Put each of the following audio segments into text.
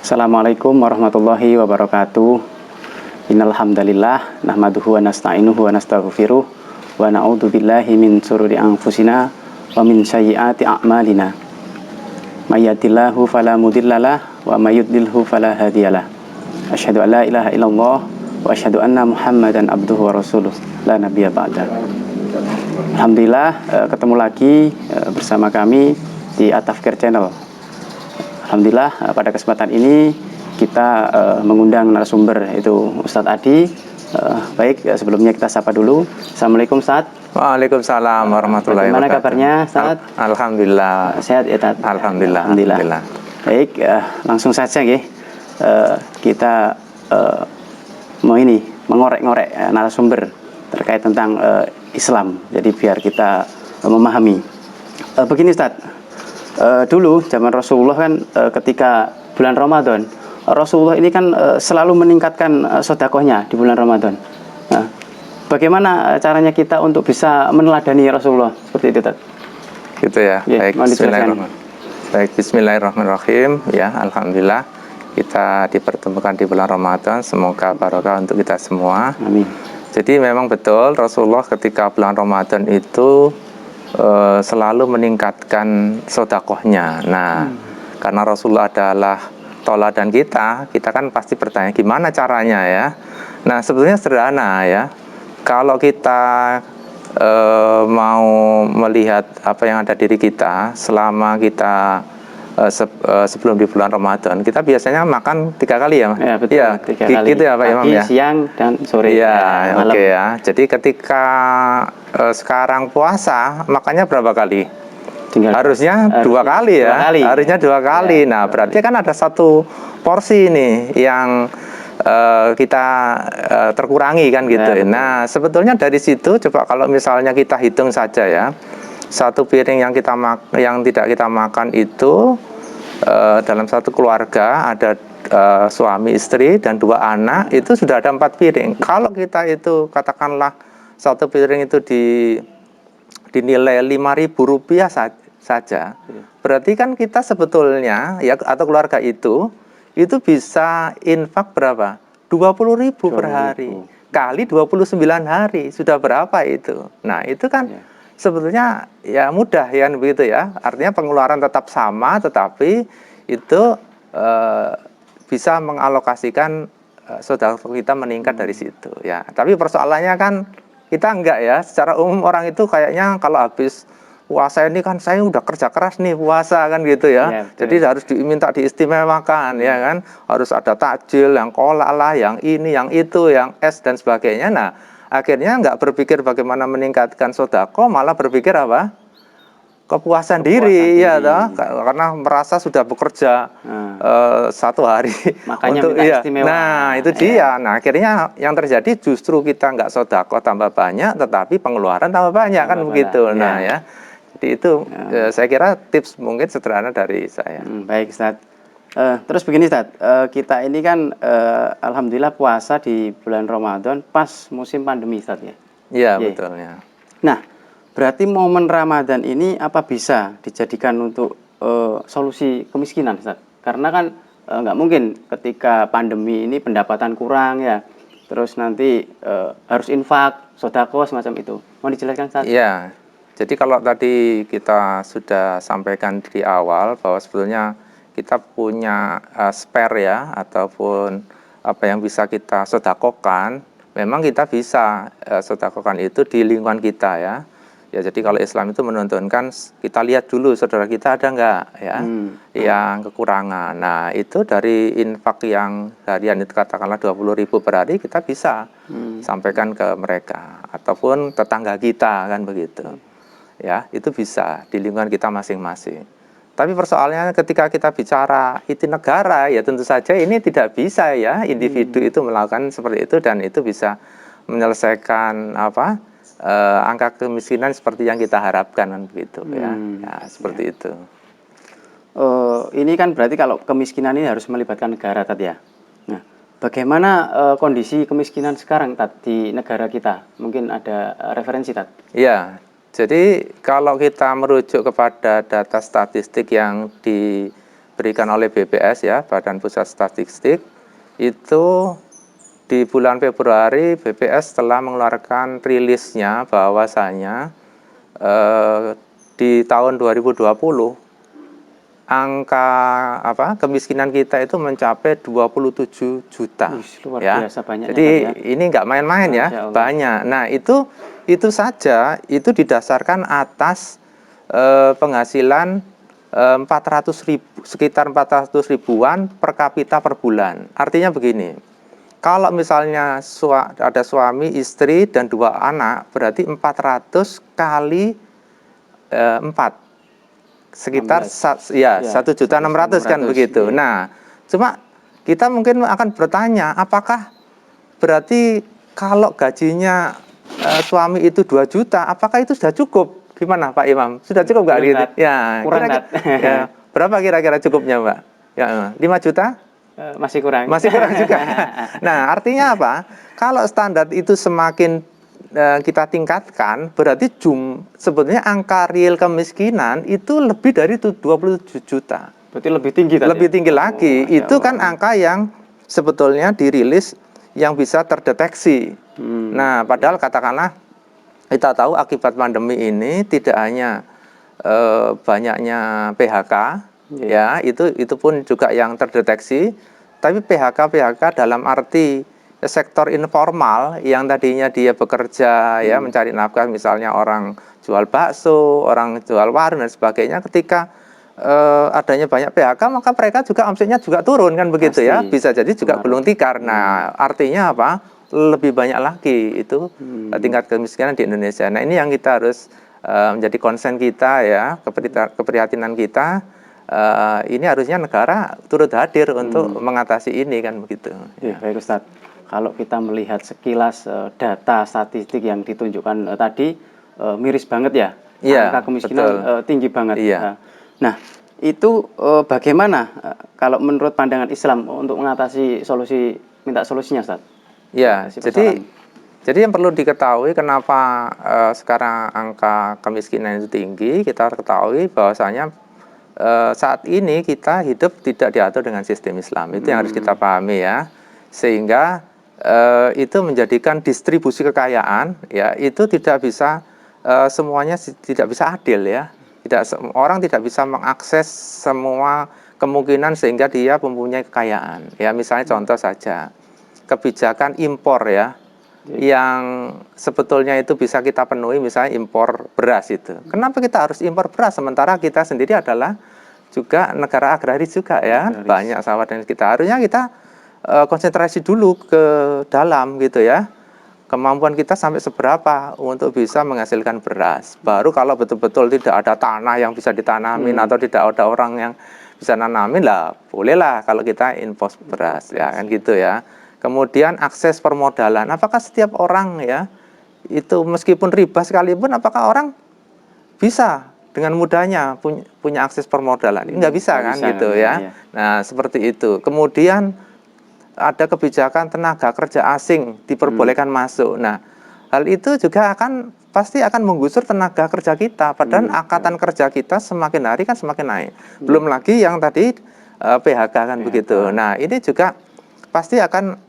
Assalamualaikum warahmatullahi wabarakatuh. Innal hamdalillah nahmaduhu wa nasta'inuhu wa nastaghfiruh wa na'udzu billahi min shururi anfusina wa min sayyiati a'malina. May yahdihillahu fala mudhillalah wa may yudlilhu fala hadiyalah. Asyhadu an la ilaha illallah wa asyhadu anna Muhammadan abduhu wa rasuluh la nabiyya ba'da. Alhamdulillah ketemu lagi bersama kami di At-Tafkir Channel. Alhamdulillah pada kesempatan ini kita mengundang narasumber yaitu Ustadz Adi. Baik, sebelumnya kita sapa dulu. Assalamualaikum Ustadz. Waalaikumsalam warahmatullahi wabarakatuh. Bagaimana kabarnya Ustadz? Alhamdulillah. Sehat ya Ustadz? Alhamdulillah. Baik, langsung saja ya. Kita mau mengorek-ngorek narasumber terkait tentang Islam. Jadi biar kita memahami. Begini Ustadz. Dulu zaman Rasulullah kan ketika bulan Ramadan, Rasulullah ini kan selalu meningkatkan sedekahnya di bulan Ramadan. Nah, bagaimana caranya kita untuk bisa meneladani Rasulullah seperti itu, Tad? Gitu ya. Ya, Baik, bismillahirrahmanirrahim. Ya, alhamdulillah kita dipertemukan di bulan Ramadan. Semoga barokah untuk kita semua. Amin. Jadi memang betul Rasulullah ketika bulan Ramadan itu selalu meningkatkan sedekahnya. Nah, karena Rasulullah adalah toladan kita kan pasti bertanya gimana caranya ya. Nah, sebetulnya sederhana ya. Kalau kita mau melihat apa yang ada diri kita selama kita sebelum di bulan Ramadan, kita biasanya makan 3 kali ya, Mas? Ya, betul. Ya, 3 kali. gitu ya, Pak Imam ya. Siang dan sore. Ya, oke ya. Jadi ketika sekarang puasa, makannya berapa kali? Harusnya 2 kali ya. Harusnya 2 kali. Ya, nah, berarti kan ada 1 porsi nih yang kita terkurangi kan gitu. Ya, nah, sebetulnya dari situ coba kalau misalnya kita hitung saja ya. 1 piring yang tidak kita makan itu dalam 1 keluarga ada suami istri dan 2 anak, itu sudah ada 4 piring. Kalau kita itu katakanlah 1 piring itu dinilai Rp5.000 saja, berarti kan kita sebetulnya ya atau keluarga itu bisa infak berapa? 20.000 per hari kali 29 hari, sudah berapa itu? Nah, itu kan sebetulnya ya mudah ya begitu ya. Artinya pengeluaran tetap sama, tetapi itu bisa mengalokasikan sedekah kita meningkat dari situ ya. Tapi persoalannya kan kita enggak ya. Secara umum orang itu kayaknya kalau habis puasa ini kan saya udah kerja keras nih puasa kan gitu ya. Jadi harus diminta diistimewakan ya kan. Harus ada takjil, yang kolak lah, yang ini, yang itu, yang es dan sebagainya. Nah, akhirnya nggak berpikir bagaimana meningkatkan sedekah, malah berpikir apa? Kepuasan diri ya toh, karena merasa sudah bekerja 1 hari makanya untuk istimewa. Nah, itu dia. Nah, akhirnya yang terjadi justru kita nggak sedekah tambah banyak, tetapi pengeluaran tambah banyak kan begitu. Nah ya. Jadi itu saya kira tips mungkin sederhana dari saya. Baik Ustadz. Terus begini Ustadz, kita ini kan alhamdulillah puasa di bulan Ramadan pas musim pandemi Ustadz ya. Iya, betul ya. Nah, berarti momen Ramadan ini apa bisa dijadikan untuk solusi kemiskinan Ustadz? Karena kan nggak mungkin ketika pandemi ini pendapatan kurang ya, terus nanti harus infak, sedekah semacam itu. Mau dijelaskan Ustadz? Iya. Jadi kalau tadi kita sudah sampaikan di awal bahwa sebetulnya kita punya spare ya, ataupun apa yang bisa kita sedekahkan, memang kita bisa sedekahkan itu di lingkungan kita ya. Ya, jadi kalau Islam itu menuntunkan kita lihat dulu saudara kita ada enggak ya yang kekurangan. Nah, itu dari infak yang harian itu katakanlah 20.000 per hari, kita bisa sampaikan ke mereka ataupun tetangga kita kan begitu. Ya, itu bisa di lingkungan kita masing-masing. Tapi persoalannya ketika kita bicara itu negara, ya tentu saja ini tidak bisa ya individu itu melakukan seperti itu, dan itu bisa menyelesaikan angka kemiskinan seperti yang kita harapkan kan begitu ya. Ya, seperti itu. Ini kan berarti kalau kemiskinan ini harus melibatkan negara tadi ya. Nah, bagaimana kondisi kemiskinan sekarang di negara kita? Mungkin ada referensi Iya. Jadi kalau kita merujuk kepada data statistik yang diberikan oleh BPS ya, Badan Pusat Statistik, itu di bulan Februari BPS telah mengeluarkan rilisnya bahwasanya di tahun 2020 angka kemiskinan kita itu mencapai 27 juta. Luar Ya. biasa banyaknya, Jadi Ustaz, ya. ini nggak main-main ya, Masya Allah. banyak. Nah itu saja itu didasarkan atas penghasilan 400 ribu, sekitar 400 ribuan per kapita per bulan. Artinya begini, kalau misalnya ada suami, istri, dan 2 anak, berarti 400 kali 4, sekitar 16. ya Ya, 1.600.000 kan 1.600.000, begitu. iya. Nah, cuma kita mungkin akan bertanya, apakah berarti kalau gajinya suami itu 2 juta, apakah itu sudah cukup? Gimana Pak Imam? Sudah cukup nggak Kurang, gitu? Tat. Ya, Kurang, kira-kira Tat. ya, berapa kira-kira cukupnya, Mbak? Ya, 5 juta? Masih kurang. Masih kurang juga. Nah, artinya apa? Kalau standar itu semakin kita tingkatkan, berarti sebetulnya angka real kemiskinan itu lebih dari 27 juta. Berarti lebih tinggi tadi. Lebih tinggi lagi. Masya Itu kan Allah. angka yang sebetulnya dirilis yang bisa terdeteksi. Nah, padahal katakanlah kita tahu akibat pandemi ini tidak hanya banyaknya PHK, ya itu pun juga yang terdeteksi. Tapi PHK dalam arti sektor informal yang tadinya dia bekerja ya mencari nafkah, misalnya orang jual bakso, orang jual warung dan sebagainya, ketika adanya banyak PHK maka mereka juga omsetnya juga turun kan begitu. Pasti. Ya, bisa jadi juga Pengaruh. gulung tikar. Nah, artinya apa? Lebih banyak lagi itu tingkat kemiskinan di Indonesia. Nah, ini yang kita harus menjadi concern kita ya, keprihatinan kita. Ini harusnya negara turut hadir untuk mengatasi ini kan begitu. Ya, baik Ustaz. Kalau kita melihat sekilas data statistik yang ditunjukkan tadi, miris banget ya. Iya, Angka kemiskinan tinggi banget. Iya. Nah, itu bagaimana kalau menurut pandangan Islam untuk mengatasi minta solusinya, Ustaz? Ya, jadi yang perlu diketahui kenapa sekarang angka kemiskinan itu tinggi, kita ketahui bahwasanya saat ini kita hidup tidak diatur dengan sistem Islam. Itu yang harus kita pahami ya. Sehingga itu menjadikan distribusi kekayaan ya itu tidak bisa semuanya tidak bisa adil ya. Orang tidak bisa mengakses semua kemungkinan sehingga dia mempunyai kekayaan. Ya, misalnya contoh saja kebijakan impor ya, yang sebetulnya itu bisa kita penuhi, misalnya impor beras itu. Kenapa kita harus impor beras sementara kita sendiri adalah juga negara agraris juga ya, banyak sawah, dan harusnya kita konsentrasi dulu ke dalam gitu ya, kemampuan kita sampai seberapa untuk bisa menghasilkan beras. Baru kalau betul-betul tidak ada tanah yang bisa ditanamin atau tidak ada orang yang bisa nanamin lah, bolehlah kalau kita impor beras ya kan gitu ya. Kemudian akses permodalan, apakah setiap orang ya itu meskipun riba sekalipun, apakah orang bisa dengan mudahnya punya akses permodalan? Nggak bisa kan gitu ya. Nah seperti itu. Kemudian ada kebijakan tenaga kerja asing diperbolehkan masuk. Nah hal itu juga pasti akan menggusur tenaga kerja kita. Padahal angkatan kerja kita semakin hari kan semakin naik. Belum lagi yang tadi PHK kan begitu. Nah ini juga pasti akan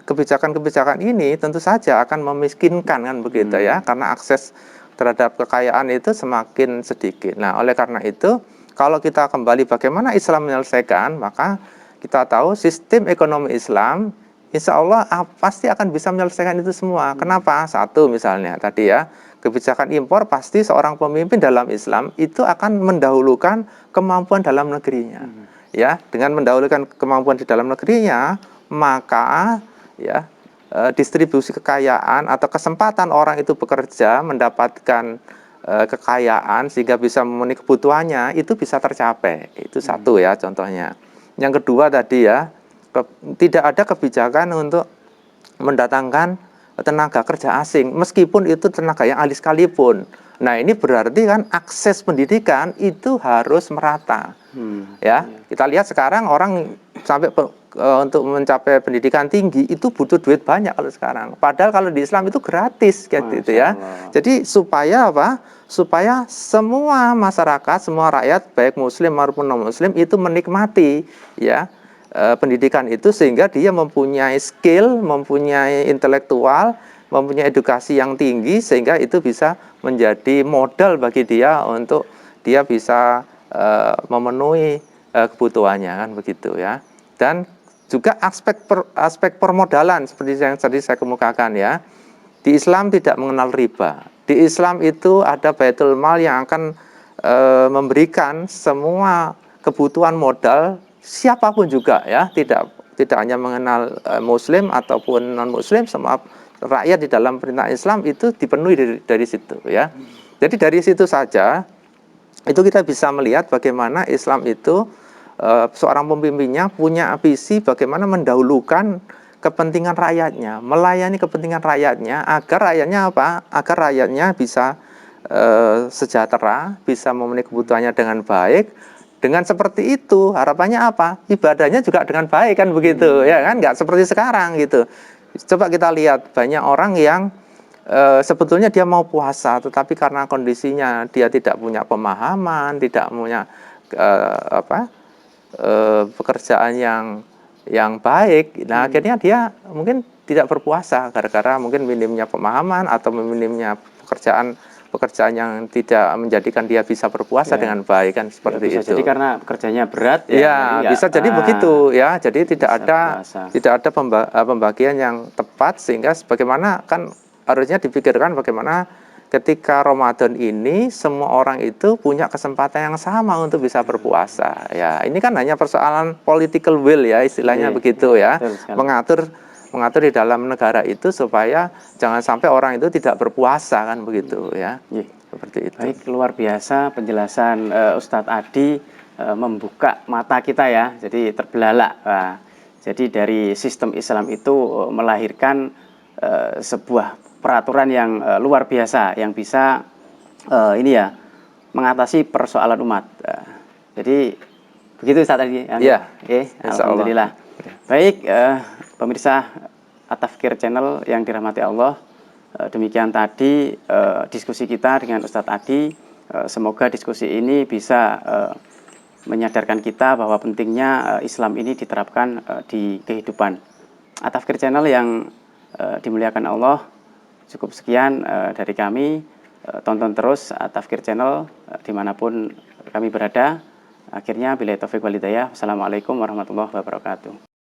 kebijakan-kebijakan ini tentu saja akan memiskinkan kan begitu ya, karena akses terhadap kekayaan itu semakin sedikit. Nah, oleh karena itu kalau kita kembali bagaimana Islam menyelesaikan, maka kita tahu sistem ekonomi Islam insya Allah pasti akan bisa menyelesaikan itu semua. Kenapa? Satu misalnya tadi ya, kebijakan impor pasti seorang pemimpin dalam Islam itu akan mendahulukan kemampuan dalam negerinya. Ya, dengan mendahulukan kemampuan di dalam negerinya, maka ya distribusi kekayaan atau kesempatan orang itu bekerja mendapatkan kekayaan sehingga bisa memenuhi kebutuhannya itu bisa tercapai. Itu satu ya contohnya. Yang kedua tadi ya, tidak ada kebijakan untuk mendatangkan tenaga kerja asing meskipun itu tenaga yang ahli sekalipun. Nah ini berarti kan akses pendidikan itu harus merata. Ya, kita lihat sekarang orang untuk mencapai pendidikan tinggi itu butuh duit banyak kalau sekarang. Padahal kalau di Islam itu gratis kayak gitu ya. Jadi supaya apa? Supaya semua masyarakat, semua rakyat baik muslim maupun non muslim itu menikmati ya pendidikan itu, sehingga dia mempunyai skill, mempunyai intelektual, mempunyai edukasi yang tinggi, sehingga itu bisa menjadi modal bagi dia untuk dia bisa memenuhi kebutuhannya kan begitu ya. Dan juga aspek permodalan seperti yang tadi saya kemukakan ya. Di Islam tidak mengenal riba. Di Islam itu ada Baitul Mal yang akan memberikan semua kebutuhan modal siapapun juga ya, tidak hanya mengenal muslim ataupun non muslim, semua rakyat di dalam perintah Islam itu dipenuhi dari situ ya. Jadi dari situ saja itu kita bisa melihat bagaimana Islam itu seorang pemimpinnya punya visi bagaimana mendahulukan kepentingan rakyatnya, melayani kepentingan rakyatnya agar rakyatnya apa? Agar rakyatnya bisa sejahtera, bisa memenuhi kebutuhannya dengan baik. Dengan seperti itu harapannya apa? Ibadahnya juga dengan baik kan begitu ya kan, nggak seperti sekarang gitu. Coba kita lihat banyak orang yang sebetulnya dia mau puasa, tetapi karena kondisinya dia tidak punya pemahaman, tidak punya pekerjaan yang baik, nah akhirnya dia mungkin tidak berpuasa gara-gara mungkin minimnya pemahaman atau minimnya pekerjaan yang tidak menjadikan dia bisa berpuasa dengan baik kan seperti bisa itu. jadi karena kerjanya berat ya bisa jadi begitu ya. Jadi tidak ada pembagian yang tepat, sehingga bagaimana kan harusnya dipikirkan bagaimana ketika Ramadan ini semua orang itu punya kesempatan yang sama untuk bisa berpuasa. Ya, ini kan hanya persoalan political will ya, istilahnya begitu ya. Mengatur di dalam negara itu supaya jangan sampai orang itu tidak berpuasa kan begitu ya. Seperti itu. Baik, luar biasa penjelasan Ustadz Adi, membuka mata kita ya. Jadi terbelalak. Jadi dari sistem Islam itu melahirkan sebuah peraturan yang luar biasa yang bisa ini ya mengatasi persoalan umat. Jadi begitu Ustadz Adi. Ya. Alhamdulillah. Baik, pemirsa At-Tafkir Channel yang dirahmati Allah. Demikian tadi diskusi kita dengan Ustadz Adi. Semoga diskusi ini bisa menyadarkan kita bahwa pentingnya Islam ini diterapkan di kehidupan. At-Tafkir Channel yang dimuliakan Allah. Cukup sekian dari kami. Tonton terus At-Tafkir Channel dimanapun kami berada. Akhirnya billahi taufiq wal hidayah. Wassalamualaikum warahmatullahi wabarakatuh.